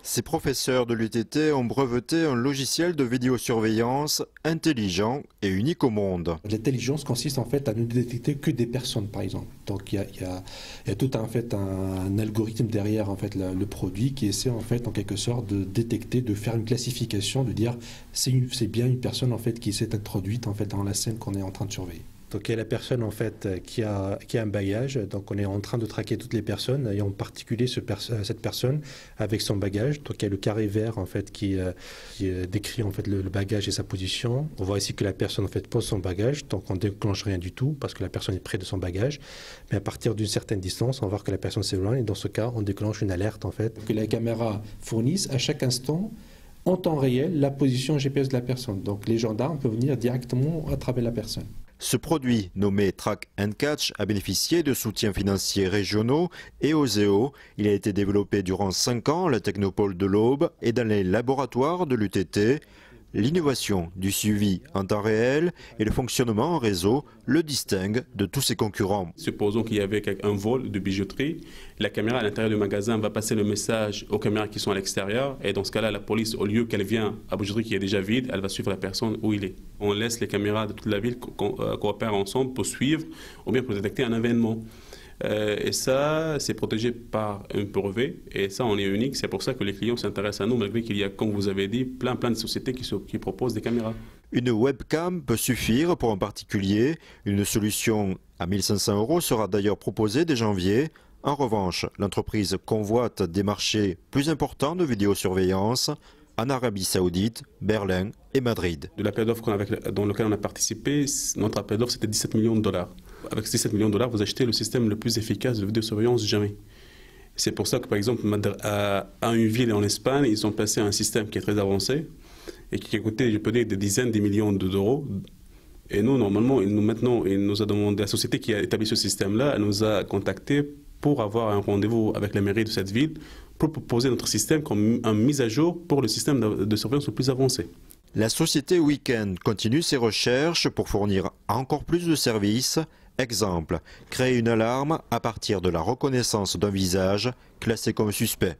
Ces professeurs de l'UTT ont breveté un logiciel de vidéosurveillance intelligent et unique au monde. L'intelligence consiste en fait à ne détecter que des personnes, par exemple. Donc il y a tout un algorithme derrière en fait le produit qui essaie en fait en quelque sorte de détecter, de faire une classification, de dire c'est bien une personne en fait qui s'est introduite en fait dans la scène qu'on est en train de surveiller. Donc il y a la personne en fait qui a un bagage, donc on est en train de traquer toutes les personnes et en particulier cette personne avec son bagage. Donc il y a le carré vert en fait qui décrit en fait le bagage et sa position. On voit ici que la personne en fait pose son bagage, donc on déclenche rien du tout parce que la personne est près de son bagage. Mais à partir d'une certaine distance, on va voir que la personne s'éloigne et dans ce cas, on déclenche une alerte en fait. Que les caméras fournissent à chaque instant en temps réel la position GPS de la personne. Donc les gendarmes peuvent venir directement à travers la personne. Ce produit, nommé Track and Catch, a bénéficié de soutiens financiers régionaux et OSEO. Il a été développé durant 5 ans à la Technopole de l'Aube et dans les laboratoires de l'UTT. L'innovation du suivi en temps réel et le fonctionnement en réseau le distinguent de tous ses concurrents. Supposons qu'il y avait un vol de bijouterie, la caméra à l'intérieur du magasin va passer le message aux caméras qui sont à l'extérieur et dans ce cas-là, la police, au lieu qu'elle vienne à la bijouterie qui est déjà vide, elle va suivre la personne où il est. On laisse les caméras de toute la ville coopérer ensemble pour suivre ou bien pour détecter un événement. Et ça, c'est protégé par un brevet et ça, on est unique. C'est pour ça que les clients s'intéressent à nous, malgré qu'il y a, comme vous avez dit, plein de sociétés qui proposent des caméras. Une webcam peut suffire pour un particulier. Une solution à 1 500 € sera d'ailleurs proposée dès janvier. En revanche, l'entreprise convoite des marchés plus importants de vidéosurveillance en Arabie Saoudite, Berlin et Madrid. De l'appel d'offres dans lequel on a participé, notre appel d'offres c'était 17 millions de dollars. Avec ces 17 millions de dollars, vous achetez le système le plus efficace de vidéosurveillance jamais. C'est pour ça que par exemple à une ville en Espagne, ils ont placé un système qui est très avancé et qui a coûté, je peux dire, des dizaines de millions d'euros. Et nous, normalement, il nous a demandé, la société qui a établi ce système-là, elle nous a contactés pour avoir un rendez-vous avec la mairie de cette ville pour proposer notre système comme une mise à jour pour le système de surveillance le plus avancé. La société Weekend continue ses recherches pour fournir encore plus de services. Exemple, créer une alarme à partir de la reconnaissance d'un visage classé comme suspect.